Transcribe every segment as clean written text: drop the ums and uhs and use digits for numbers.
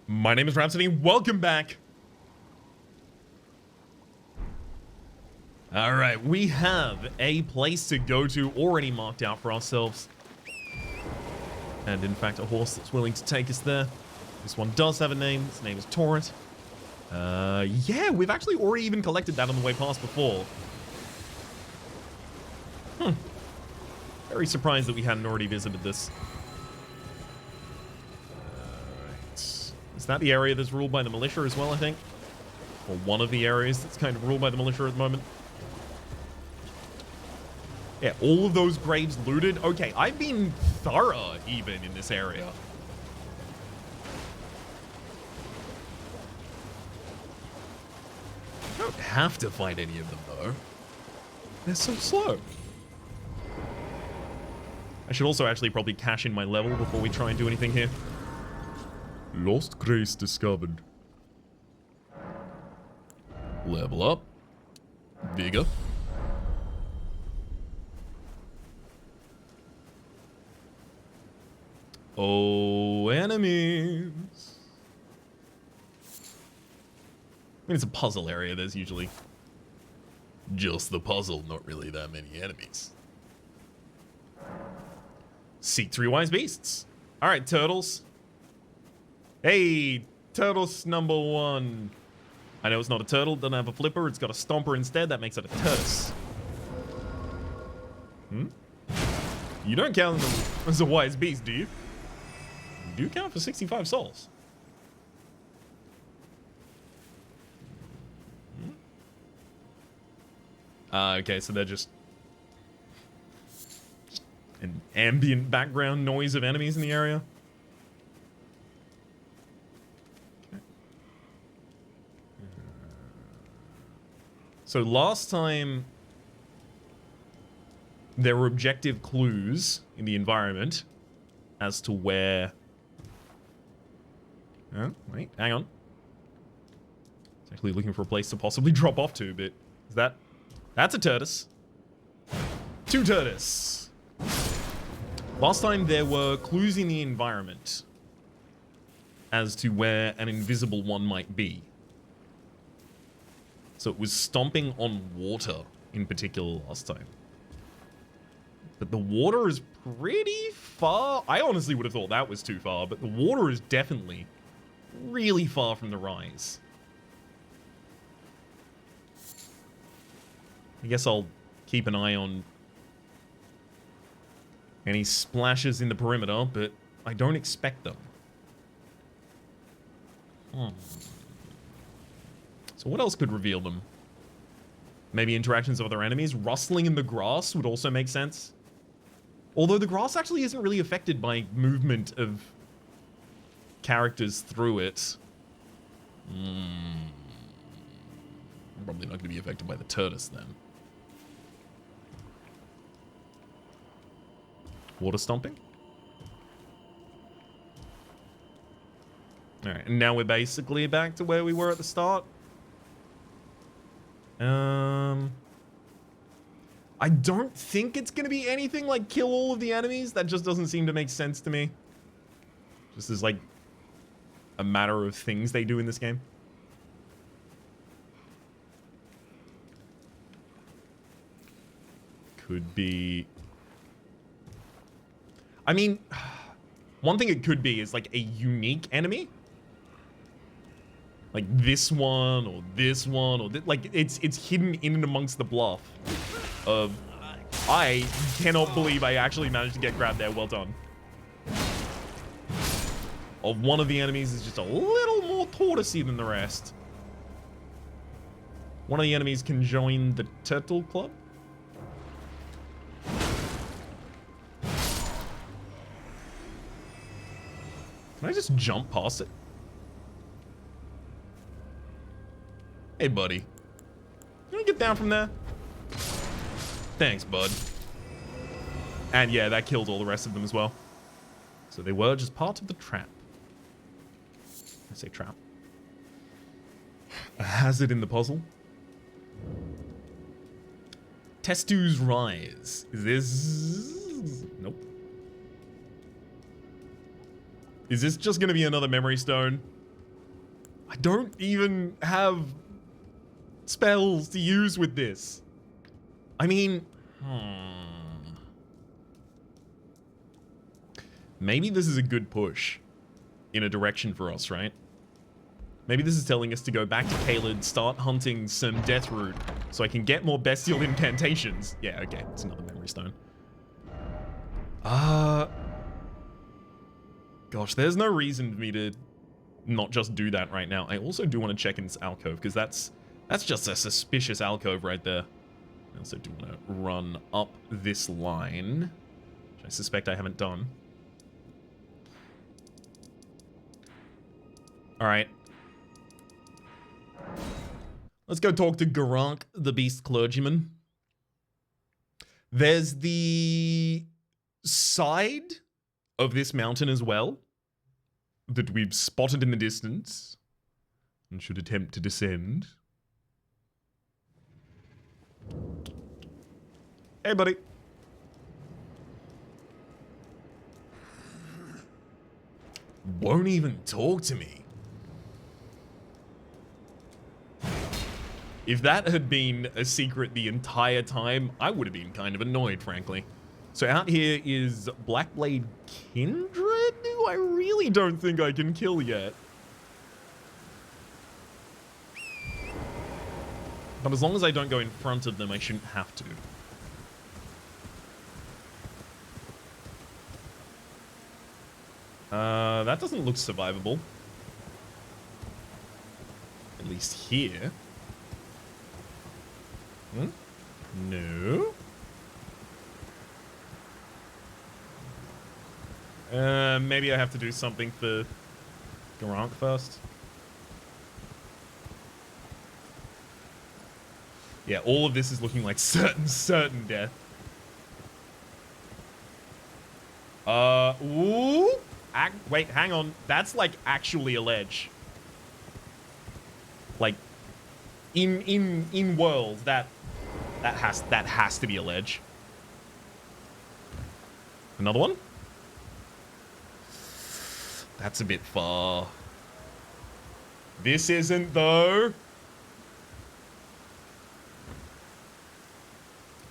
My name is Rhapsody. Welcome back. Alright, we have a place to go to already marked out for ourselves. And in fact, a horse that's willing to take us there. This one does have a name. Its name is Torrent. Yeah, we've actually already even collected that on the way past before. Very surprised that we hadn't already visited this. Alright. Is that the area that's ruled by the militia as well, I think? Or one of the areas that's kind of ruled by the militia at the moment? Yeah, all of those graves looted. Okay, I've been thorough even in this area. You don't have to fight any of them, though. They're so slow. I should also actually probably cash in my level before we try and do anything here. Lost grace discovered. Level up. Vigor. Oh, enemies. I mean, it's a puzzle area. There's usually just the puzzle, not really that many enemies. Seek 3 wise beasts. All right, turtles. Hey, turtles number 1. I know it's not a turtle, doesn't have a flipper, it's got a stomper instead. That makes it a turtus. You don't count them as a wise beast, do you? You do count for 65 souls. Okay, so they're just an ambient background noise of enemies in the area. Okay. So last time there were objective clues in the environment as to where... Oh, wait, hang on. It's actually looking for a place to possibly drop off to, but is that... That's a turtus. 2 turtus. Last time there were clues in the environment as to where an invisible one might be. So it was stomping on water in particular last time. But the water is pretty far. I honestly would have thought that was too far, but the water is definitely really far from the rise. I guess I'll keep an eye on any splashes in the perimeter, but I don't expect them. So what else could reveal them? Maybe interactions of other enemies? Rustling in the grass would also make sense. Although the grass actually isn't really affected by movement of characters through it. Probably not going to be affected by the turtus then. Water stomping? Alright, and now we're basically back to where we were at the start. I don't think it's going to be anything like kill all of the enemies. That just doesn't seem to make sense to me. Just as like a matter of things they do in this game. Could be... I mean, one thing it could be is like a unique enemy. Like this one or this one or like it's hidden in and amongst the bluff of... I cannot believe I actually managed to get grabbed there. Well done. Of one of the enemies is just a little more tortoisey than the rest. One of the enemies can join the turtle club. Can I just jump past it? Hey, buddy. Can you get down from there? Thanks, bud. And yeah, that killed all the rest of them as well. So they were just part of the trap. I say trap. A hazard in the puzzle. Testu's Rise. Is this... Nope. Is this just going to be another memory stone? I don't even have spells to use with this. I mean, maybe this is a good push in a direction for us, right? Maybe this is telling us to go back to Caelid, start hunting some deathroot, so I can get more bestial incantations. Yeah, okay, it's another memory stone. Gosh, there's no reason for me to not just do that right now. I also do want to check in this alcove, because that's just a suspicious alcove right there. I also do want to run up this line, which I suspect I haven't done. Alright. Let's go talk to Garank, the beast clergyman. There's the side of this mountain as well that we've spotted in the distance and should attempt to descend. Hey, buddy. Won't even talk to me. If that had been a secret the entire time, I would have been kind of annoyed, frankly. So out here is Blackblade Kindred, who I really don't think I can kill yet. But as long as I don't go in front of them, I shouldn't have to. That doesn't look survivable. At least here. No. Maybe I have to do something for Garank first. Yeah, all of this is looking like certain death. Ooh. Wait, hang on. That's like actually a ledge. Like, in worlds, that has to be a ledge. Another one? That's a bit far. This isn't, though.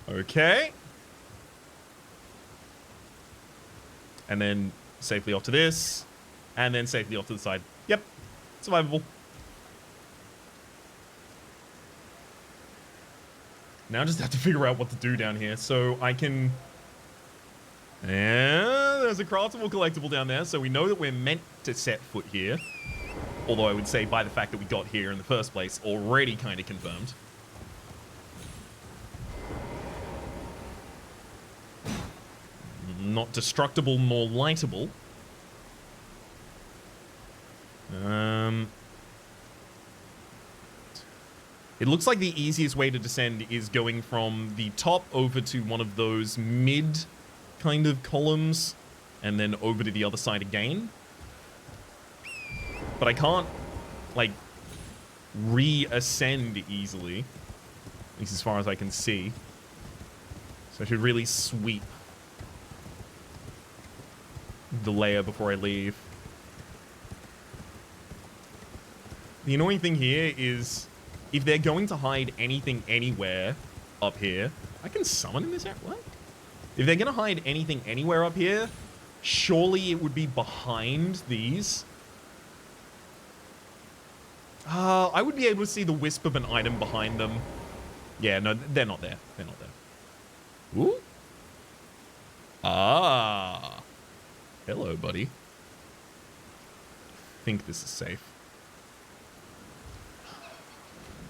Okay. And then safely off to this. And then safely off to the side. Yep. Survivable. Now I just have to figure out what to do down here. So I can... Yeah, there's a craftable collectible down there. So we know that we're meant to set foot here. Although I would say by the fact that we got here in the first place, already kind of confirmed. Not destructible nor lightable. It looks like the easiest way to descend is going from the top over to one of those mid kind of columns and then over to the other side again. But I can't, like, re-ascend easily, at least as far as I can see. So I should really sweep the layer before I leave. The annoying thing here is if they're going to hide anything anywhere up here, I can summon in this area. What? If they're going to hide anything anywhere up here, surely it would be behind these. I would be able to see the wisp of an item behind them. Yeah, no, they're not there. They're not there. Ooh. Ah. Hello, buddy. I think this is safe.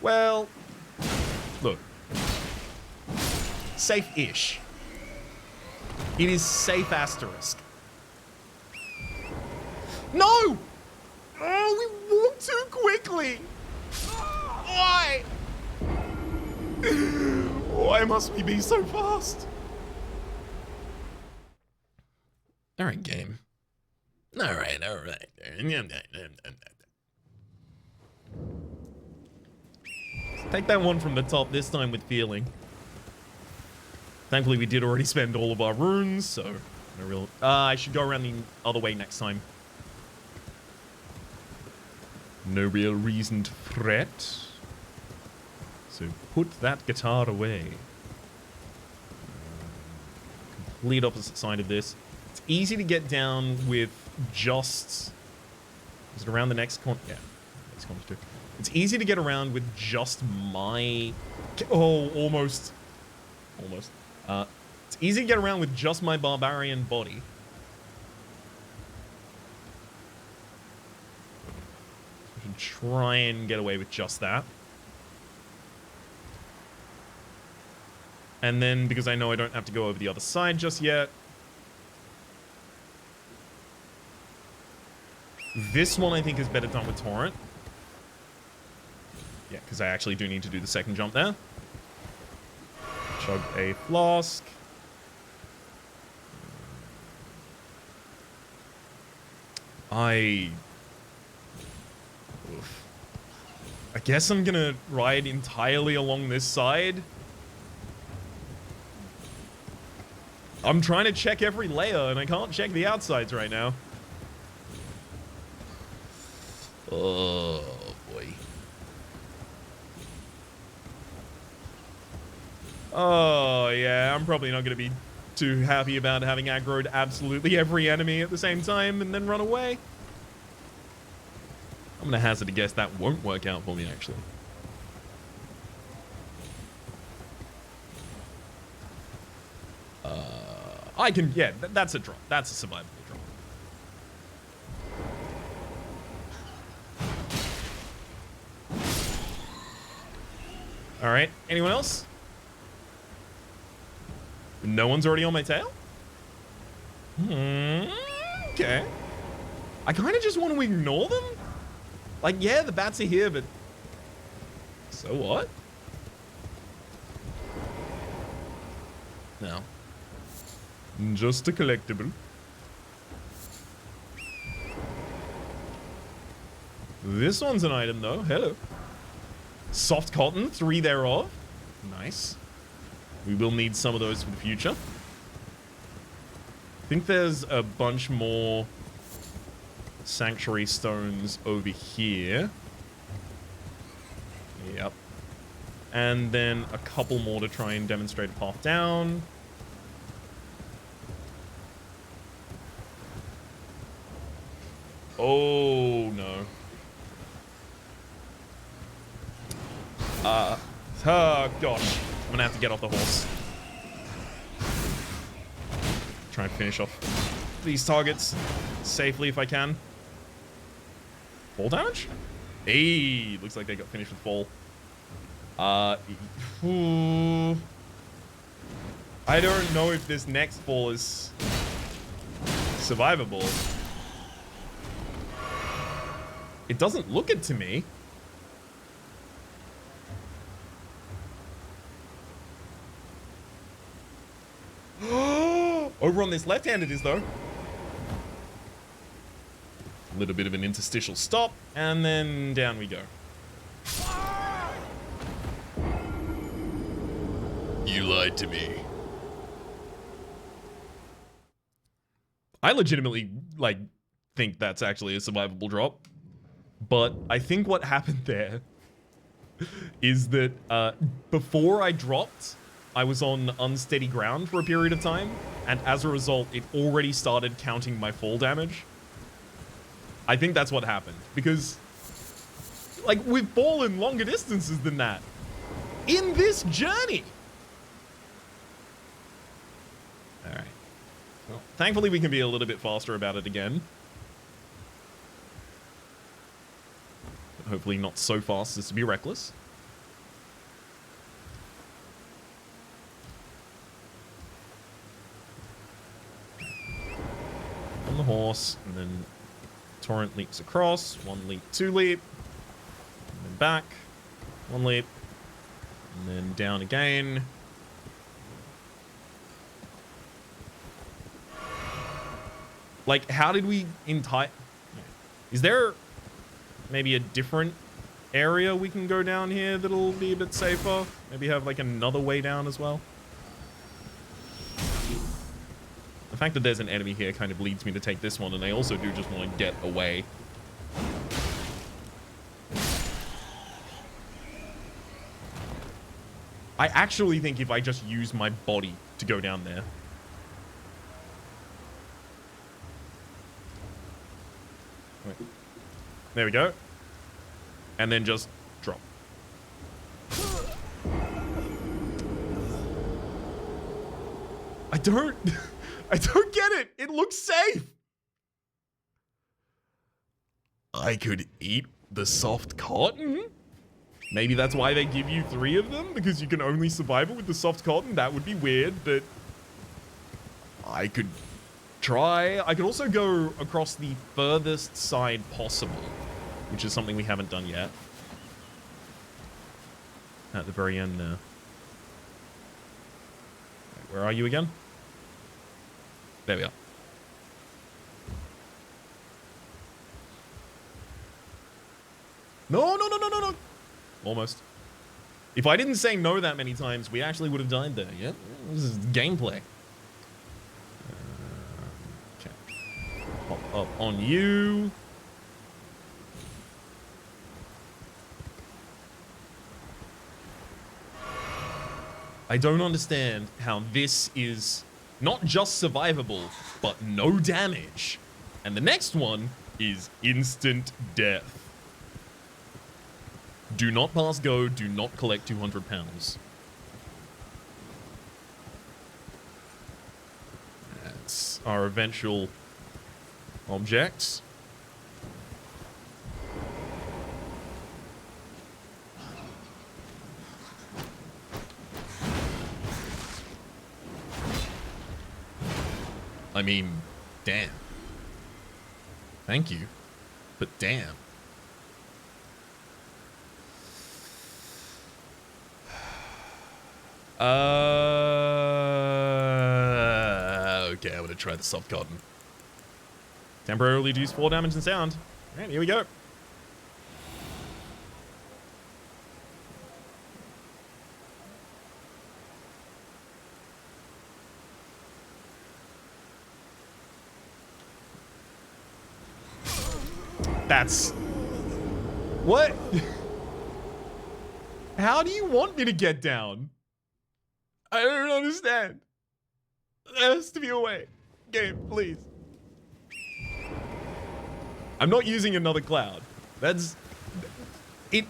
Well, look. Safe-ish. It is safe asterisk. No! Oh, we walked too quickly. Why? Why must we be so fast? All right, game. All right. Take that one from the top, this time with feeling. Thankfully, we did already spend all of our runes, so no real... I should go around the other way next time. No real reason to fret. So put that guitar away. Complete opposite side of this. It's easy to get down with just... Is it around the next corner? Yeah, next corner too. It's easy to get around with just my... Oh, almost. Almost. It's easy to get around with just my barbarian body. I can try and get away with just that. And then, because I know I don't have to go over the other side just yet. This one I think is better done with Torrent. Yeah, because I actually do need to do the second jump there. Chug a flask. I guess I'm gonna ride entirely along this side. I'm trying to check every layer, and I can't check the outsides right now. Oh, boy. Oh, yeah, I'm probably not going to be too happy about having aggroed absolutely every enemy at the same time and then run away. I'm going to hazard a guess that won't work out for me, actually. I can, yeah, that's a drop. That's a survivable drop. All right, anyone else? No one's already on my tail? Okay. I kind of just want to ignore them. Like, yeah, the bats are here, but... So what? No. Just a collectible. This one's an item, though. Hello. Soft cotton, 3 thereof. Nice. We will need some of those for the future. I think there's a bunch more sanctuary stones over here. Yep. And then a couple more to try and demonstrate a path down. Oh, no. Oh, gosh. I'm gonna have to get off the horse. Try and finish off these targets safely if I can. Fall damage? Hey, looks like they got finished with fall. I don't know if this next fall is survivable. It doesn't look it to me. Over on this left hand it is, though. A little bit of an interstitial stop, and then down we go. You lied to me. I legitimately, like, think that's actually a survivable drop. But I think what happened there is that before I dropped, I was on unsteady ground for a period of time, and as a result, it already started counting my fall damage. I think that's what happened, because, like, we've fallen longer distances than that in this journey. All right. Well, thankfully, we can be a little bit faster about it again. But hopefully not so fast as to be reckless. On the horse, and then Torrent leaps across. 1 leap, 2 leap. And then back. 1 leap. And then down again. Like, how did we Is there maybe a different area we can go down here that'll be a bit safer? Maybe have, like, another way down as well? The fact that there's an enemy here kind of leads me to take this one, and I also do just want to get away. I actually think if I just use my body to go down there. Wait. There we go. And then just drop. I don't get it. It looks safe. I could eat the soft cotton? Maybe that's why they give you 3 of them, because you can only survive it with the soft cotton. That would be weird, but I could try. I could also go across the furthest side possible, which is something we haven't done yet. At the very end now. Where are you again? There we are. No, no, no, no, no, no. Almost. If I didn't say no that many times, we actually would have died there. Yep. This is gameplay. Okay. Hop up on you. I don't understand how this is not just survivable, but no damage. And the next one is instant death. Do not pass go, do not collect 200 pounds. That's our eventual object. I mean, damn. Thank you, but damn. Okay, I'm gonna try the soft cotton. Temporarily reduce 4 damage and sound. Alright, here we go. That's... What? How do you want me to get down? I don't understand. There has to be a way. Game, please. I'm not using another cloud. That's... It...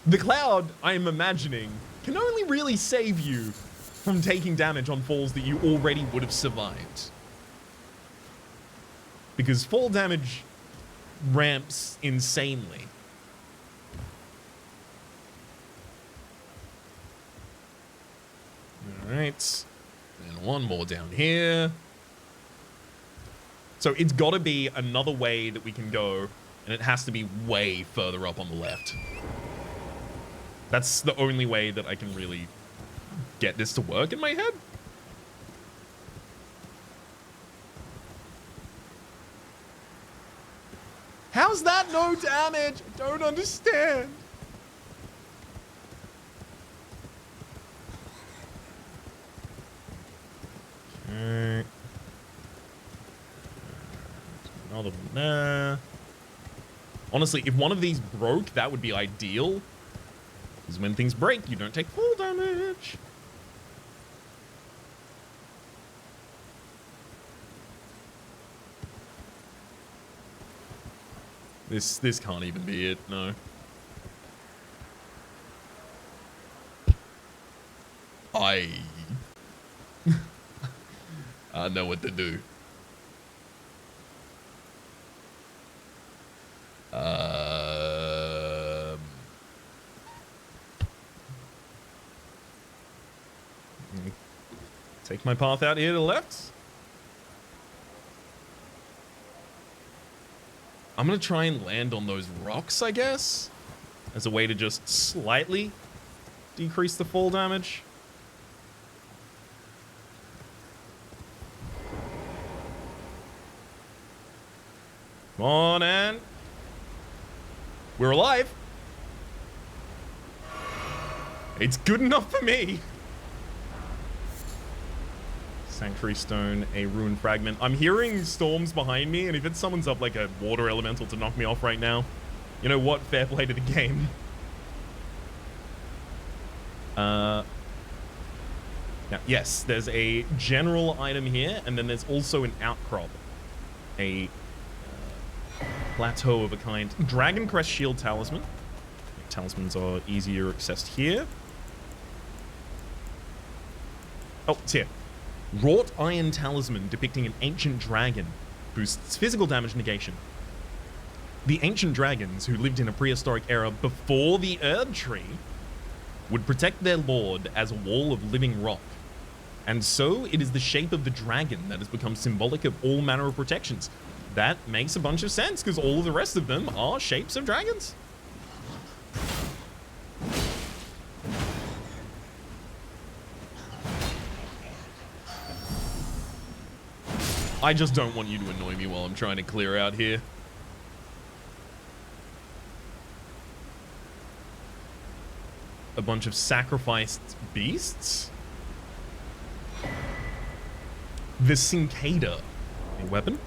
The cloud, I'm imagining, can only really save you from taking damage on falls that you already would have survived. Because fall damage ramps insanely. Alright. And one more down here. So it's got to be another way that we can go, and it has to be way further up on the left. That's the only way that I can really get this to work in my head. How's that no damage? I don't understand. Okay. Another one there. Honestly, if one of these broke, that would be ideal. Because when things break, you don't take full damage. This can't even be it, no. I know what to do. Take my path out here to the left. I'm gonna try and land on those rocks, I guess, as a way to just slightly decrease the fall damage. Come on, and we're alive. It's good enough for me. Sanctuary Stone, a Ruined Fragment. I'm hearing storms behind me, and if it summons up like a water elemental to knock me off right now, you know what? Fair play to the game. Now, yes, there's a general item here, and then there's also an outcrop. A plateau of a kind. Dragon Crest Shield Talisman. Talismans are easier accessed here. Oh, it's here. Wrought Iron Talisman depicting an ancient dragon. Boosts physical damage negation. The ancient dragons, who lived in a prehistoric era before the Erd Tree, would protect their lord as a wall of living rock. And so it is the shape of the dragon that has become symbolic of all manner of protections. That makes a bunch of sense, because all of the rest of them are shapes of dragons. I just don't want you to annoy me while I'm trying to clear out here. A bunch of sacrificed beasts. The Cicada. A weapon.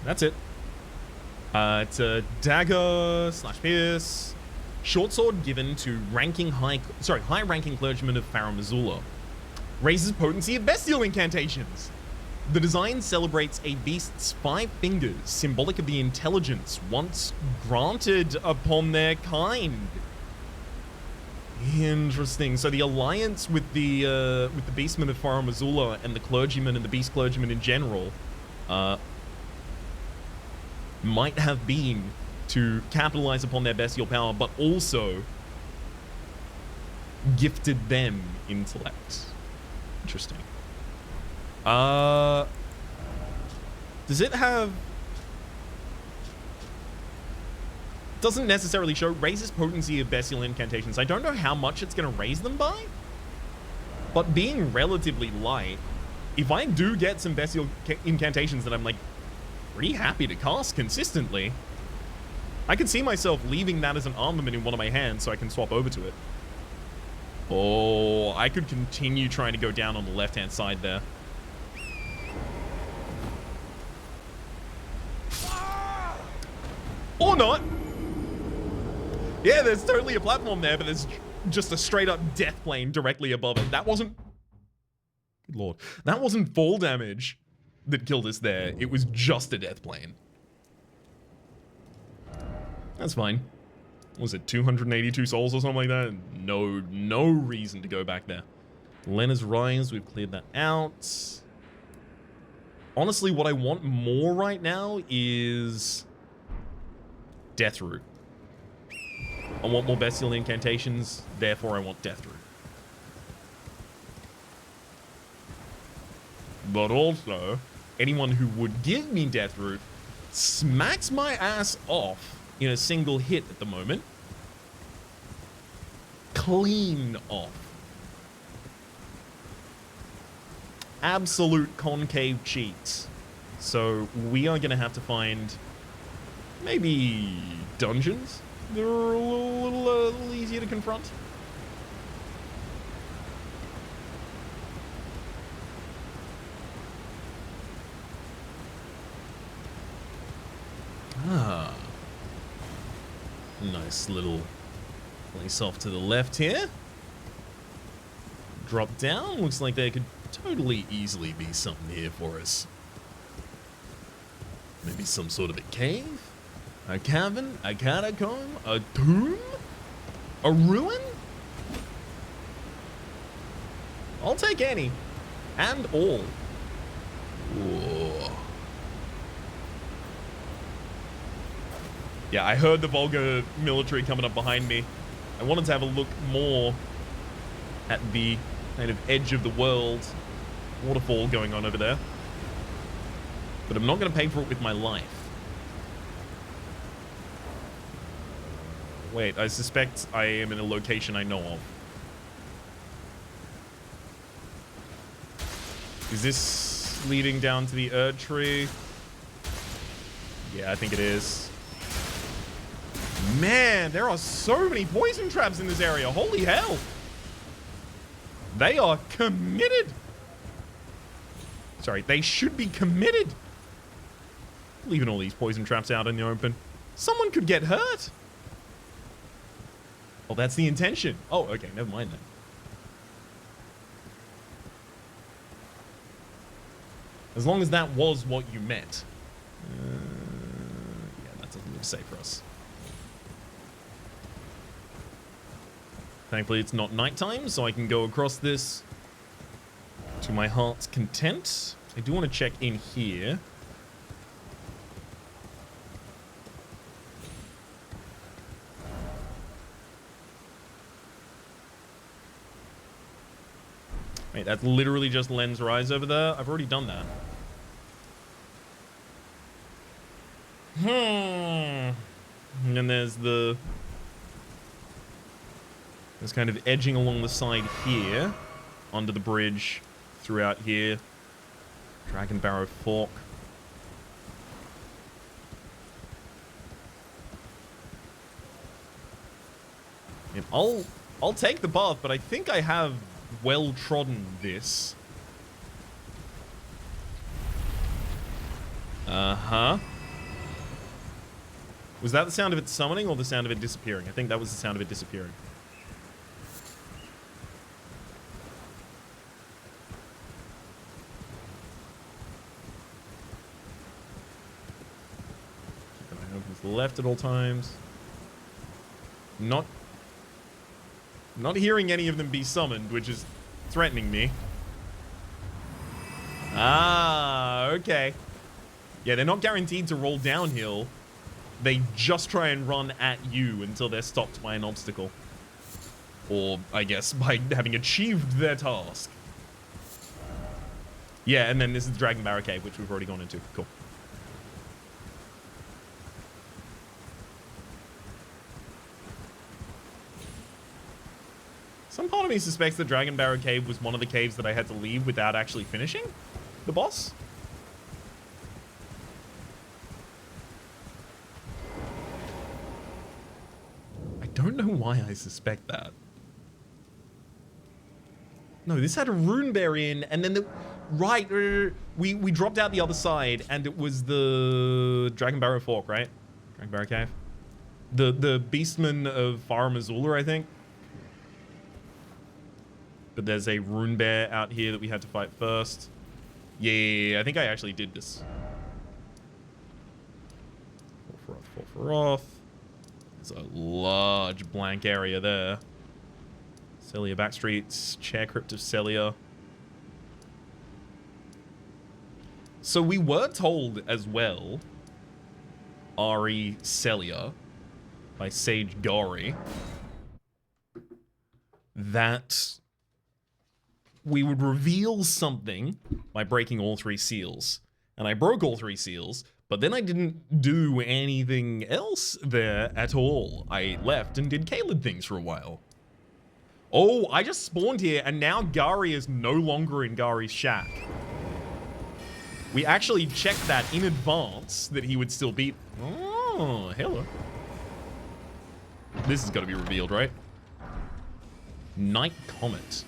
That's it. It's a dagger / pierce. Short sword given to high-ranking clergymen of Farum Azula. Raises potency of bestial incantations. The design celebrates a beast's 5 fingers, symbolic of the intelligence once granted upon their kind. Interesting. So the alliance with the beastmen of Farum Azula and the clergymen and the beast clergymen in general might have been to capitalize upon their bestial power, but also gifted them intellect. Interesting. Does it have... Doesn't necessarily show. Raises potency of bestial incantations. I don't know how much it's going to raise them by, but being relatively light, if I do get some bestial incantations that I'm like pretty happy to cast consistently, I could see myself leaving that as an armament in one of my hands so I can swap over to it. Oh, I could continue trying to go down on the left-hand side there. Or not. Yeah, there's totally a platform there, but there's just a straight-up death plane directly above it. That wasn't... Good Lord. That wasn't fall damage that killed us there. It was just a death plane. That's fine. Was it 282 souls or something like that? No reason to go back there. Lena's Rise, we've cleared that out. Honestly, what I want more right now is deathroot. I want more bestial incantations, therefore I want deathroot. But also, anyone who would give me deathroot smacks my ass off in a single hit at the moment. Clean off. Absolute concave cheats. So we are going to have to find maybe dungeons that are a little easier to confront. Ah. Nice little place off to the left here. Drop down. Looks like there could totally easily be something here for us. Maybe some sort of a cave? A cavern? A catacomb? A tomb? A ruin? I'll take any. And all. Whoa. Yeah, I heard the Volga military coming up behind me. I wanted to have a look more at the kind of edge of the world waterfall going on over there. But I'm not going to pay for it with my life. Wait, I suspect I am in a location I know of. Is this leading down to the Erd Tree? Yeah, I think it is. Man, there are so many poison traps in this area. Holy hell. They are committed. Sorry, they should be committed. Leaving all these poison traps out in the open. Someone could get hurt. Oh, that's the intention. Oh, okay, never mind then. As long as that was what you meant. Yeah, that doesn't look safe for us. Thankfully, it's not nighttime, so I can go across this to my heart's content. I do want to check in here. Wait, that's literally just Len's Rise over there? I've already done that. And then there's kind of edging along the side here, under the bridge, throughout here. Dragon Barrow Fork. And I'll take the path, but I think I have well trodden this. Uh-huh. Was that the sound of it summoning or the sound of it disappearing? I think that was the sound of it disappearing. Keep an eye open to the left at all times. Not hearing any of them be summoned, which is threatening me. Ah, okay. Yeah, they're not guaranteed to roll downhill. They just try and run at you until they're stopped by an obstacle. Or, I guess, by having achieved their task. Yeah, and then this is the Dragon Barrow Cave, which we've already gone into. Cool. Some part of me suspects the Dragon Barrow Cave was one of the caves that I had to leave without actually finishing the boss. I don't know why I suspect that. No, this had a rune bear in, and then right, we dropped out the other side, and it was the Dragon Barrow Fork, right? Dragon Barrow Cave. The Beastman of Farum Azula, I think. But there's a rune bear out here that we had to fight first. Yeah, I think I actually did this. Fall for off. There's a large blank area there. Sellia Backstreets, Chair Crypt of Sellia. So we were told as well, Ari Sellia, by Sage Gori, that we would reveal something by breaking all 3 seals. And I broke all 3 seals, but then I didn't do anything else there at all. I left and did Caelid things for a while. Oh, I just spawned here, and now Gari is no longer in Gari's shack. We actually checked that in advance, that he would still be... Oh, hello. This has got to be revealed, right? Night Comet.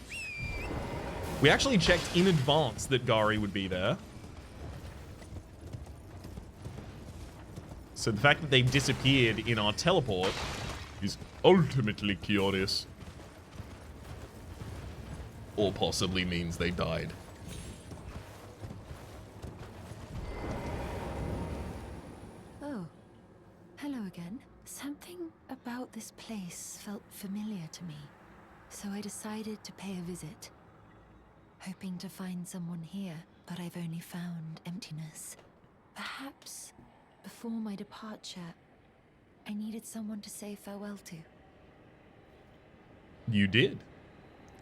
We actually checked in advance that Gari would be there. So the fact that they've disappeared in our teleport is ultimately curious. Or possibly means they died. Oh, hello again. Something about this place felt familiar to me, so I decided to pay a visit. Hoping to find someone here, but I've only found emptiness. Perhaps before my departure, I needed someone to say farewell to. You did.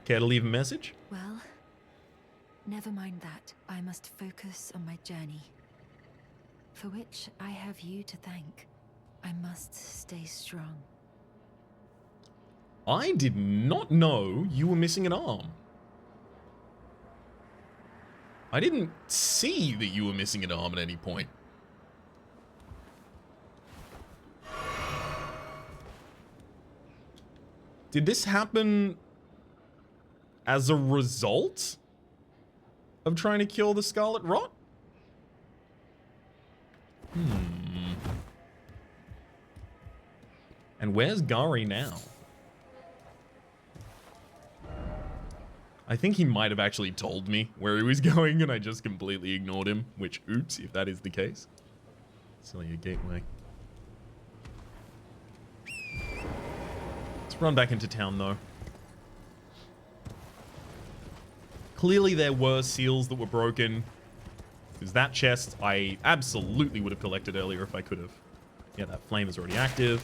Care to leave a message? Well, never mind that. I must focus on my journey, for which I have you to thank. I must stay strong. I did not know you were missing an arm. I didn't see that you were missing an arm at any point. Did this happen as a result of trying to kill the Scarlet Rot? And where's Gari now? I think he might have actually told me where he was going and I just completely ignored him, which, oops, if that is the case. Sellia Gateway. Let's run back into town, though. Clearly there were seals that were broken. Because that chest, I absolutely would have collected earlier if I could have. Yeah, that flame is already active.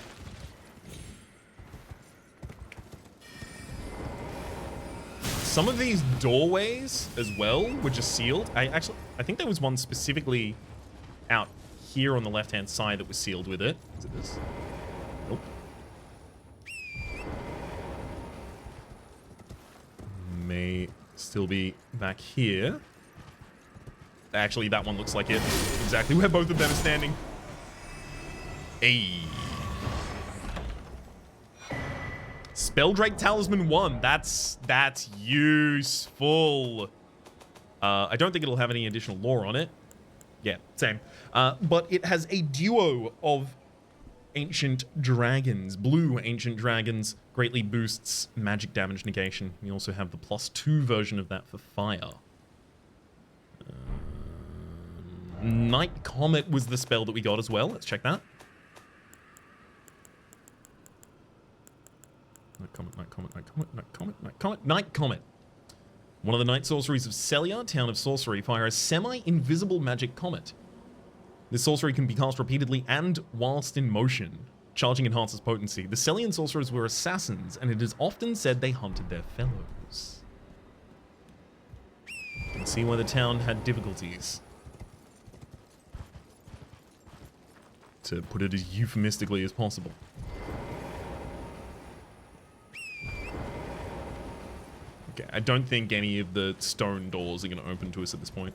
Some of these doorways as well were just sealed. I think there was one specifically out here on the left-hand side that was sealed with it. Is it this? Nope. May still be back here. Actually, that one looks like it. Exactly where both of them are standing. Ayy. Spelldrake Talisman 1. That's useful. I don't think it'll have any additional lore on it. Yeah, same. But it has a duo of ancient dragons. Blue ancient dragons. Greatly boosts magic damage negation. We also have the +2 version of that for fire. Night Comet was the spell that we got as well. Let's check that. Night Comet, Night Comet, Night Comet, Night Comet, Night Comet, Night Comet. One of the night sorceries of Sellia, Town of Sorcery, fire a semi-invisible magic comet. This sorcery can be cast repeatedly and whilst in motion. Charging enhances potency. The Sellian sorcerers were assassins, and it is often said they hunted their fellows. You can see why the town had difficulties. To put it as euphemistically as possible. Okay, I don't think any of the stone doors are going to open to us at this point.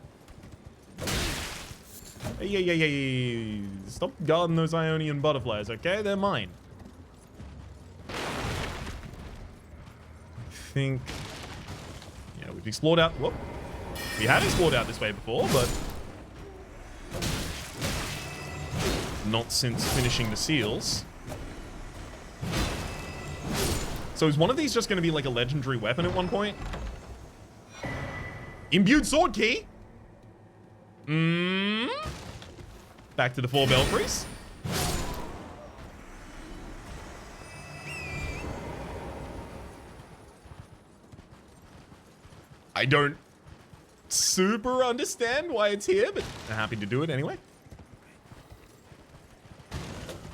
Hey, stop guarding those Ionian butterflies, okay? They're mine. I think... Yeah, we've explored out... Whoop. We have explored out this way before, but... Not since finishing the seals. So is one of these just going to be like a legendary weapon at one point? Imbued sword key? Back to the 4 belfries. I don't super understand why it's here, but I'm happy to do it anyway.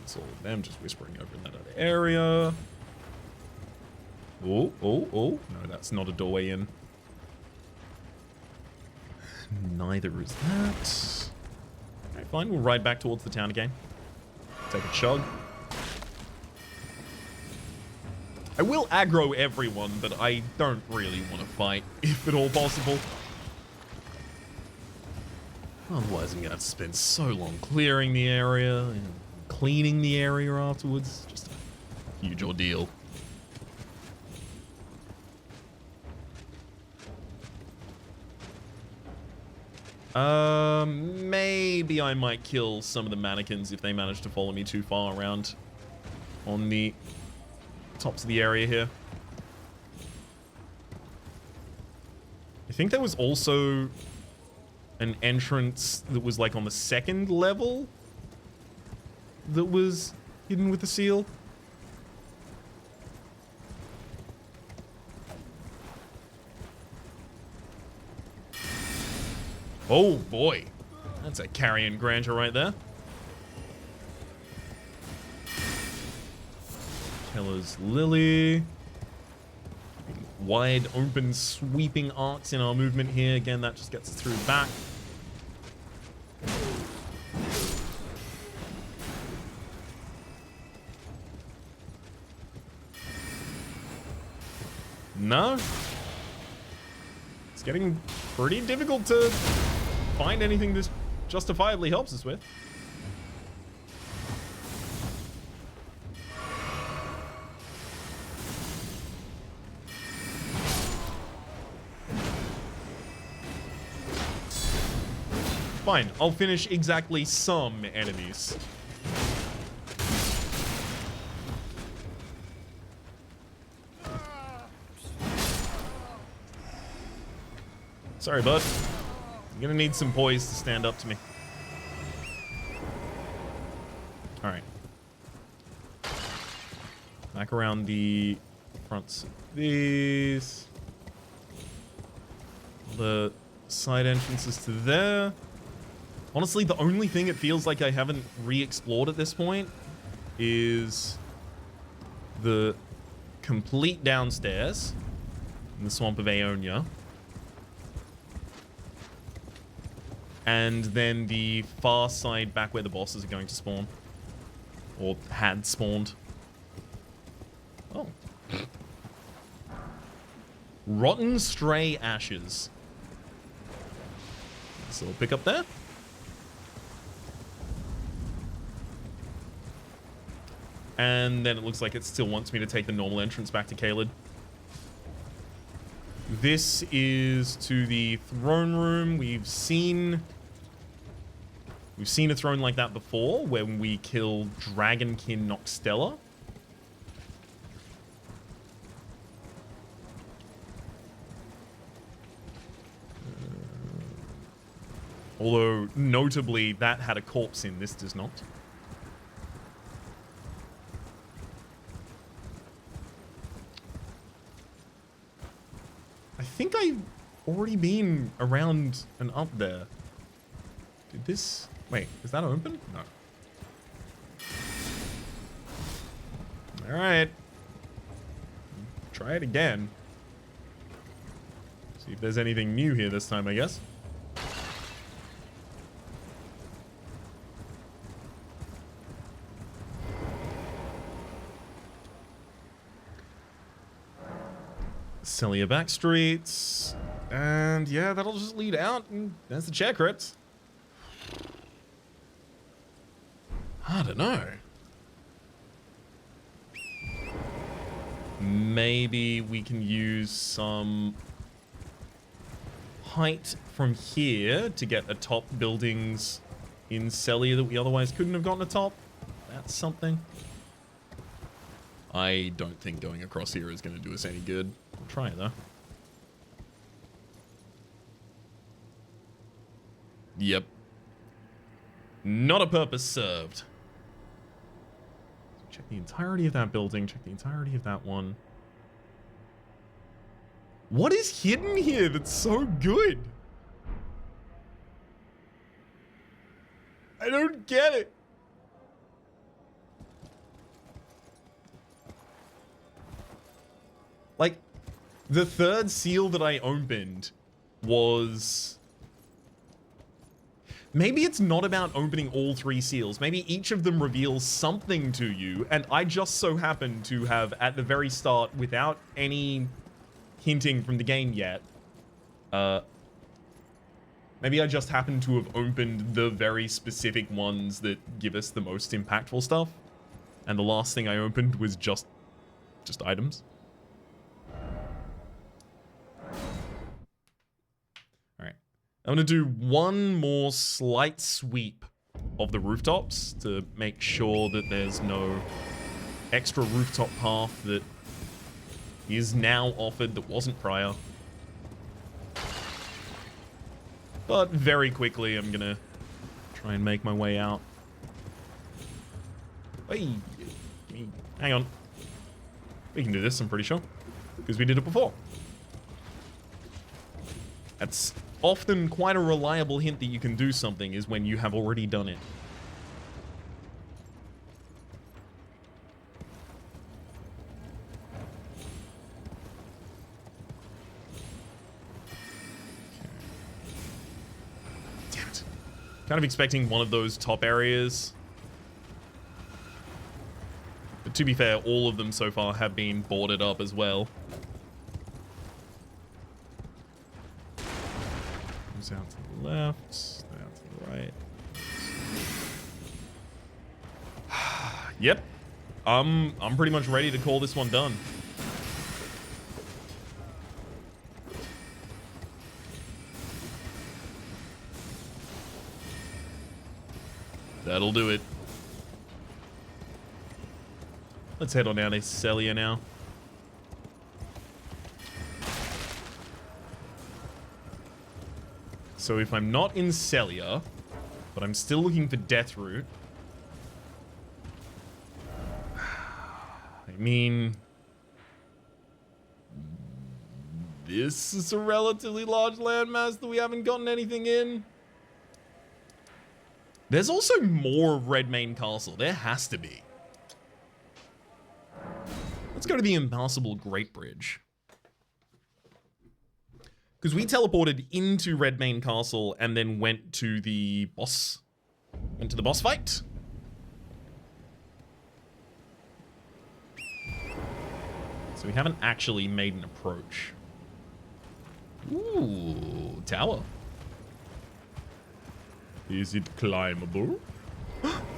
It's all of them just whispering over in that other area. Oh. No, that's not a doorway in. Neither is that. Okay, fine. We'll ride back towards the town again. Take a chug. I will aggro everyone, but I don't really want to fight, if at all possible. Otherwise, I'm going to have to spend so long clearing the area and cleaning the area afterwards. Just a huge ordeal. Maybe I might kill some of the mannequins if they manage to follow me too far around on the tops of the area here. I think there was also an entrance that was like on the 2nd level that was hidden with the seal. Oh boy, that's a carrion grandeur right there. Keller's Lily. Wide open sweeping arcs in our movement here. Again, that just gets us through the back. No. It's getting pretty difficult to find anything this justifiably helps us with. Fine, I'll finish exactly some enemies. Sorry, bud. You're gonna need some poise to stand up to me. Alright. Back around the fronts of these. The side entrances to there. Honestly, the only thing it feels like I haven't re-explored at this point is the complete downstairs in the Swamp of Aeonia. And then the far side back where the bosses are going to spawn. Or had spawned. Oh. Rotten stray ashes. So we'll pick up there. And then it looks like it still wants me to take the normal entrance back to Caelid. This is to the throne room. We've seen a throne like that before when we killed Dragonkin Noxtella. Although, notably, that had a corpse in, this does not. I think I've already been around and up there. Did this... Wait, is that open? No. Alright. Try it again. See if there's anything new here this time, I guess. Sellia back streets. And yeah, that'll just lead out, and there's the chair crits. I don't know. Maybe we can use some height from here to get atop buildings in Sellia that we otherwise couldn't have gotten atop. That's something. I don't think going across here is going to do us any good. We'll try it though. Yep. Not a purpose served. Check the entirety of that building. Check the entirety of that one. What is hidden here that's so good? I don't get it. Like, the third seal that I opened was... Maybe it's not about opening all 3 seals. Maybe each of them reveals something to you, and I just so happen to have, at the very start, without any hinting from the game yet, maybe I just happen to have opened the very specific ones that give us the most impactful stuff, and the last thing I opened was just items. I'm going to do one more slight sweep of the rooftops to make sure that there's no extra rooftop path that is now offered that wasn't prior. But very quickly, I'm going to try and make my way out. Hey, hang on. We can do this, I'm pretty sure, because we did it before. That's often quite a reliable hint that you can do something is when you have already done it. Damn it. Kind of expecting one of those top areas. But to be fair, all of them so far have been boarded up as well. Out to the left, out to the right. Yep. I'm pretty much ready to call this one done. That'll do it. Let's head on down to Sellia now. So if I'm not in Sellia, but I'm still looking for deathroot. I mean, this is a relatively large landmass that we haven't gotten anything in. There's also more of Redmane Castle. There has to be. Let's go to the Impassable Great Bridge. Because we teleported into Redmane Castle and then went to the boss. Went to the boss fight. So we haven't actually made an approach. Ooh, tower. Is it climbable?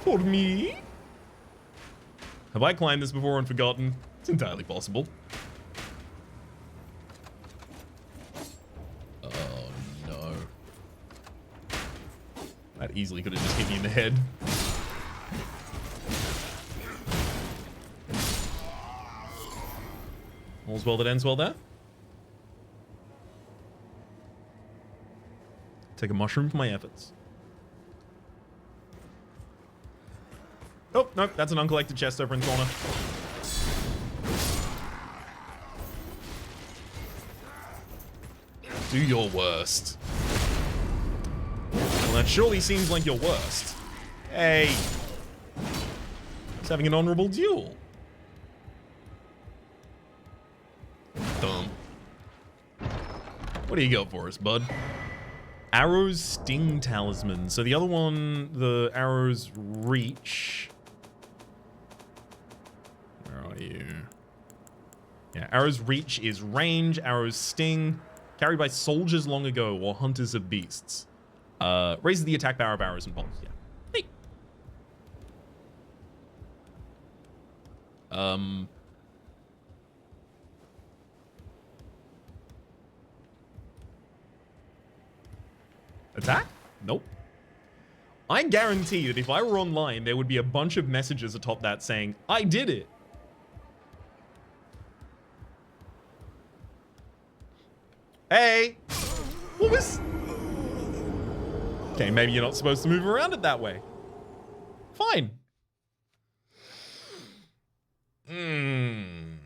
For me? Have I climbed this before and forgotten? It's entirely possible. Oh no. That easily could have just hit me in the head. All's well that ends well there. Take a mushroom for my efforts. Oh, nope, that's an uncollected chest over in the corner. Do your worst. Well, that surely seems like your worst. Hey. He's having an honorable duel. Dumb. What do you got for us, bud? Arrow's Sting Talisman. So the other one, the Arrow's Reach. Where are you? Yeah, Arrow's Reach is range. Arrow's Sting, carried by soldiers long ago or hunters of beasts. Raises the attack power of arrows and bolts. Yeah. Neat. Attack? Nope. I guarantee that if I were online, there would be a bunch of messages atop that saying, I did it. Hey! What was... Okay, maybe you're not supposed to move around it that way. Fine. I'm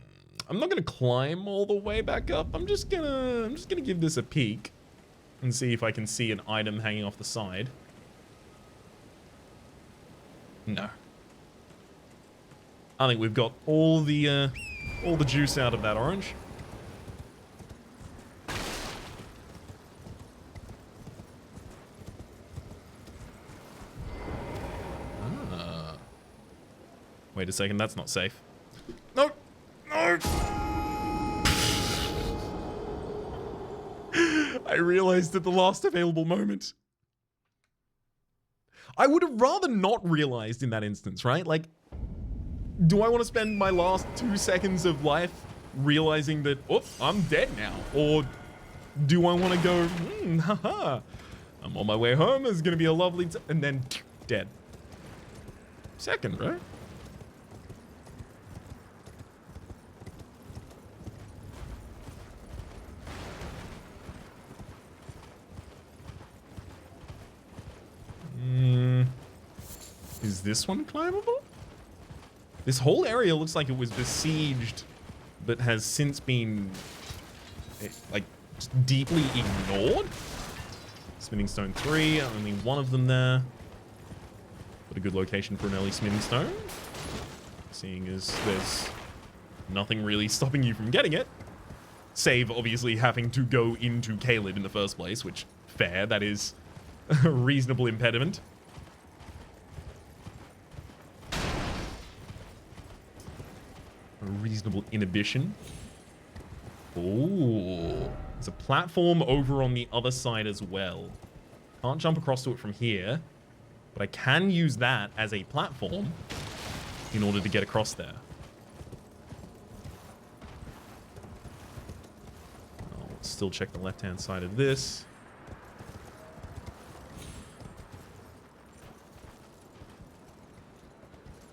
not gonna climb all the way back up. I'm just gonna give this a peek and see if I can see an item hanging off the side. No. I think we've got all the juice out of that orange. Wait a second, that's not safe. No! No! I realized at the last available moment. I would have rather not realized in that instance, right? Like, do I want to spend my last 2 seconds of life realizing that, oh, I'm dead now? Or do I want to go, haha, I'm on my way home, it's going to be a lovely and then dead. Second, right? Is this one climbable? This whole area looks like it was besieged, but has since been, like, just deeply ignored. Smithing Stone 3, only one of them there. What a good location for an early Smithing Stone. Seeing as there's nothing really stopping you from getting it. Save, obviously, having to go into Caelid in the first place, which, fair, that is a reasonable impediment. A reasonable inhibition. Ooh. There's a platform over on the other side as well. Can't jump across to it from here, but I can use that as a platform in order to get across there. I'll still check the left-hand side of this.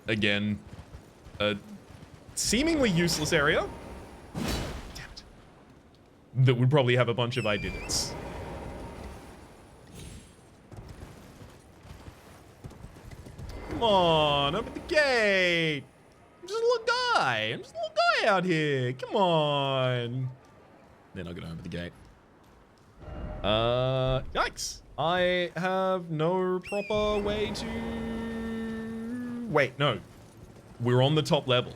Again, a seemingly useless area. Damn it. That would probably have a bunch of I did it's. Come on, open the gate. I'm just a little guy. I'm just a little guy out here. Come on. They're not gonna open the gate. Yikes. I have no proper way to... Wait, no. We're on the top level.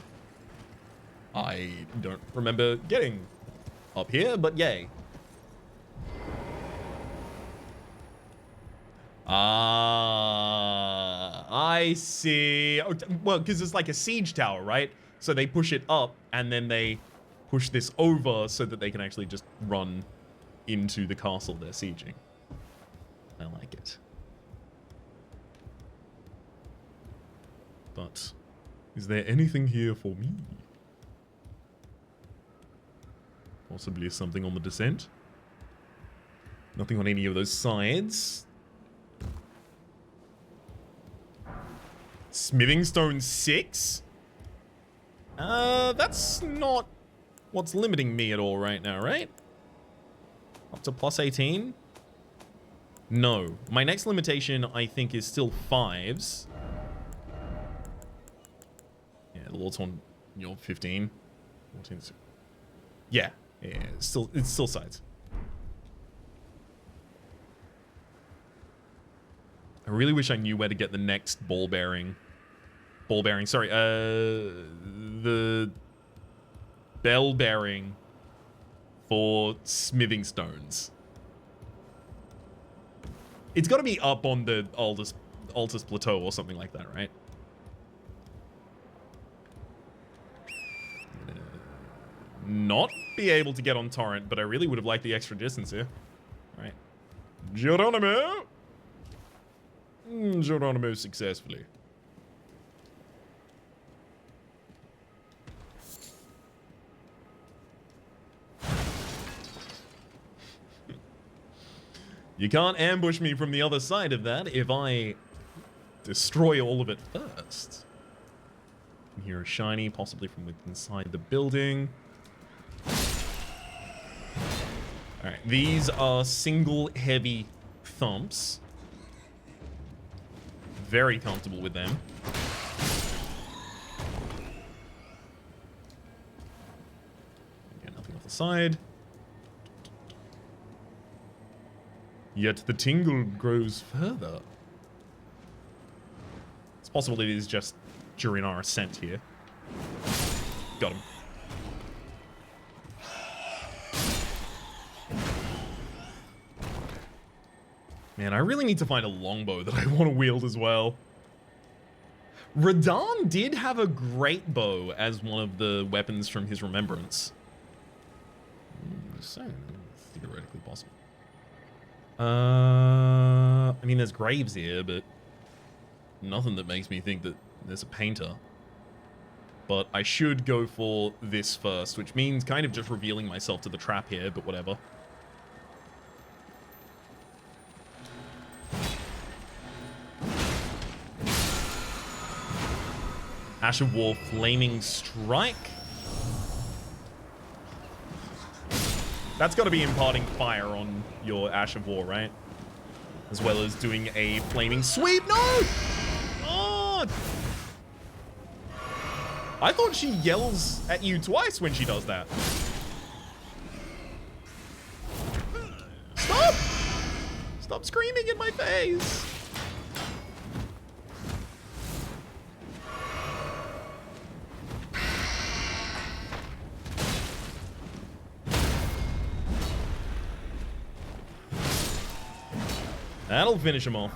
I don't remember getting up here, but yay. Ah, I see. Oh, well, because it's like a siege tower, right? So they push it up, and then they push this over so that they can actually just run into the castle they're sieging. I like it. But is there anything here for me? Possibly something on the descent? Nothing on any of those sides. Smithing stone 6? That's not what's limiting me at all right now, right? Up to plus 18? No. My next limitation, I think, is still 5s. Yeah, the Lord's on, 15. 14. Yeah, it's still sides. I really wish I knew where to get the next ball bearing, sorry, the bell bearing for smithing stones. It's got to be up on the Altus Plateau or something like that, right? Not be able to get on Torrent, but I really would have liked the extra distance here. All right. Geronimo! Geronimo successfully. You can't ambush me from the other side of that if I destroy all of it first. I can hear a shiny, possibly from inside the building. Alright, these are single heavy thumps. Very comfortable with them. Again, nothing off the side. Yet the tingle grows further. It's possible it is just during our ascent here. Got him. Man, I really need to find a longbow that I want to wield as well. Radahn did have a great bow as one of the weapons from his remembrance. Just saying, theoretically possible. I mean, there's graves here, but nothing that makes me think that there's a painter. But I should go for this first, which means kind of just revealing myself to the trap here, but whatever. Ash of War Flaming Strike. That's got to be imparting fire on your Ash of War, right? As well as doing a Flaming Sweep. No! Oh! I thought she yells at you twice when she does that. Stop! Stop screaming in my face. That'll finish him off.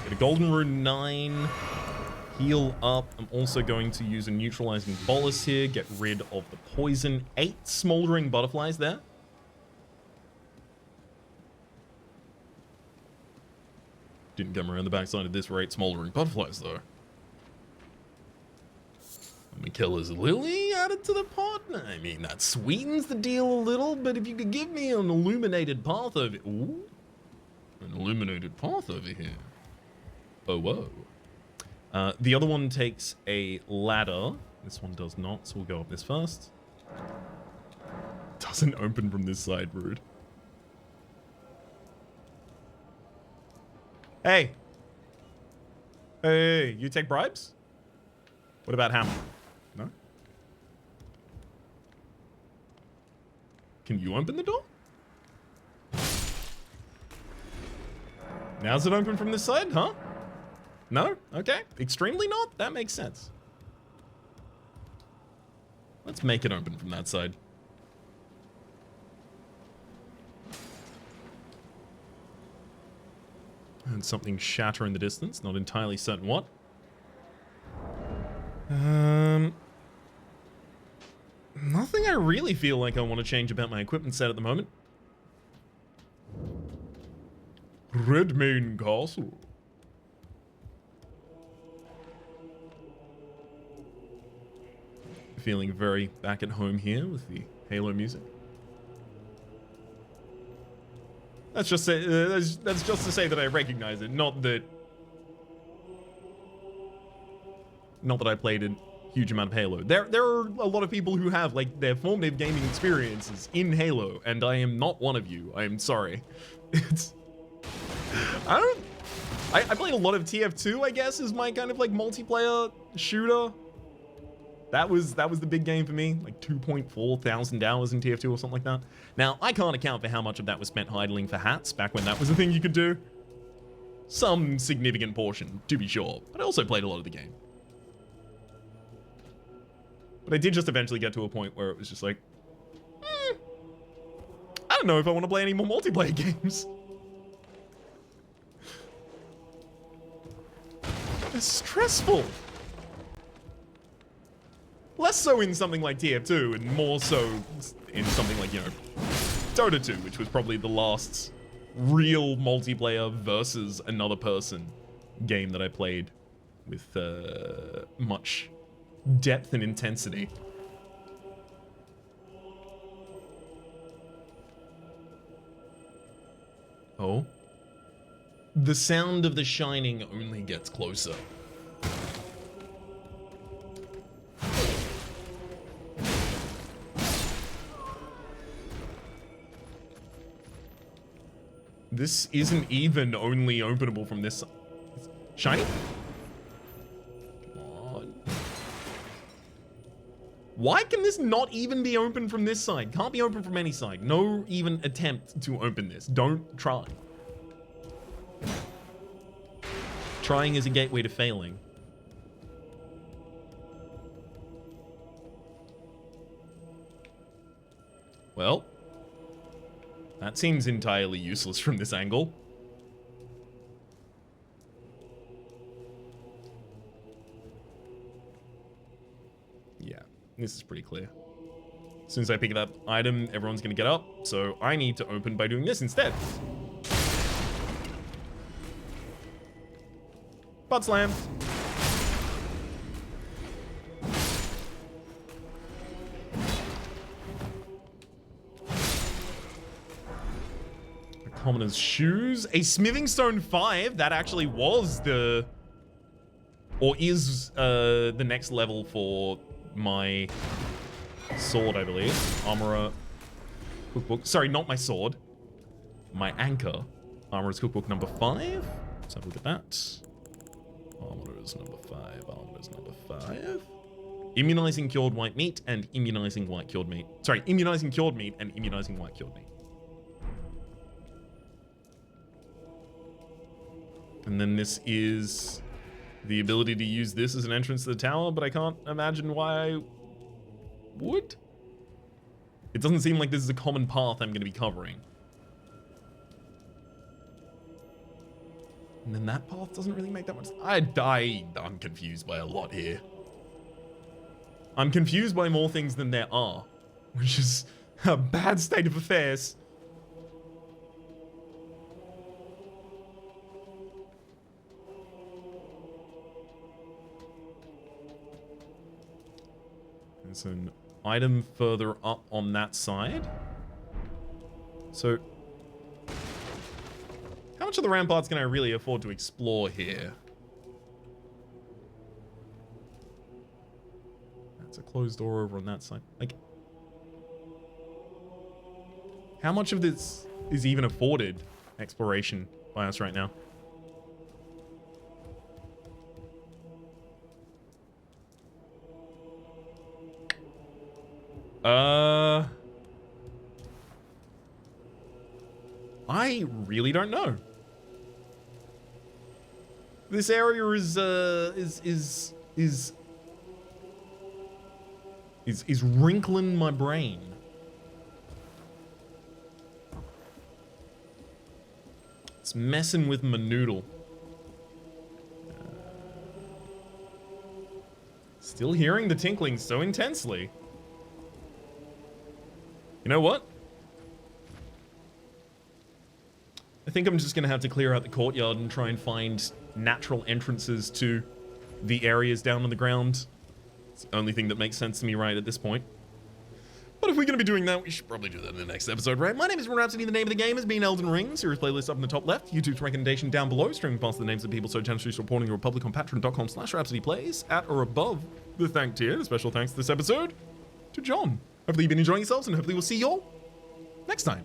Get a Golden Rune 9. Heal up. I'm also going to use a neutralizing bolus here. Get rid of the poison. 8 smoldering butterflies there. Didn't come around the backside of this for 8 smoldering butterflies though. Miquella's Lily added to the pot. I mean, that sweetens the deal a little, but if you could give me an illuminated path over... Ooh. An illuminated path over here. Oh, whoa. The other one takes a ladder. This one does not, so we'll go up this first. Doesn't open from this side, rude. Hey. Hey, you take bribes? What about Hammer? No? Can you open the door? Now's it open from this side, huh? No? Okay. Extremely not? That makes sense. Let's make it open from that side. And something shatter in the distance. Not entirely certain what. Nothing I really feel like I want to change about my equipment set at the moment. Redmane Castle. Feeling very back at home here with the Halo music. That's just to say that I recognize it, not that I played a huge amount of Halo. There are a lot of people who have like their formative gaming experiences in Halo, and I am not one of you. I am sorry. I played a lot of TF2, I guess, is my kind of like multiplayer shooter. That was the big game for me, like 2.4 thousand hours in TF2 or something like that. Now, I can't account for how much of that was spent idling for hats back when that was a thing you could do. Some significant portion, to be sure, but I also played a lot of the game. But I did just eventually get to a point where it was just like, I don't know if I want to play any more multiplayer games. They're stressful. Less so in something like TF2, and more so in something like, you know, Dota 2, which was probably the last real multiplayer versus another person game that I played with much depth and intensity. Oh. The sound of the shining only gets closer. This isn't even only openable from this side. Shiny? Come on. Why can this not even be open from this side? Can't be open from any side. No even attempt to open this. Don't try. Trying is a gateway to failing. Well, that seems entirely useless from this angle. Yeah, this is pretty clear. As soon as I pick that item, everyone's gonna get up, so I need to open by doing this instead. Butt slam. Commoner's shoes. A smithing stone 5. That actually was the... or is the next level for my sword, I believe. Armorer cookbook. Sorry, not my sword. My anchor. Armorer's cookbook number 5. Let's have a look at that. Armorer's number 5. Armorer's number 5. Immunizing cured white meat and immunizing white cured meat. Sorry, immunizing cured meat and immunizing white cured meat. And then this is the ability to use this as an entrance to the tower, but I can't imagine why I would. It doesn't seem like this is a common path I'm going to be covering. And then that path doesn't really make that much... I'm confused by a lot here. I'm confused by more things than there are, which is a bad state of affairs. There's an item further up on that side. So, how much of the ramparts can I really afford to explore here? That's a closed door over on that side. Like, how much of this is even afforded exploration by us right now? I really don't know. This area is wrinkling my brain. It's messing with my noodle. Still hearing the tinkling so intensely. You know what? I think I'm just gonna have to clear out the courtyard and try and find natural entrances to the areas down on the ground. It's the only thing that makes sense to me right at this point. But if we're going to be doing that, we should probably do that in the next episode, right? My name is Rhapsody. The name of the game has been Elden Ring. Series playlist up in the top left. YouTube's recommendation down below. Streaming past the names of people so generously supporting the Republic on patreon.com/RhapsodyPlays at or above the thank tier. Special thanks this episode to John. Hopefully you've been enjoying yourselves, and hopefully we'll see you all next time.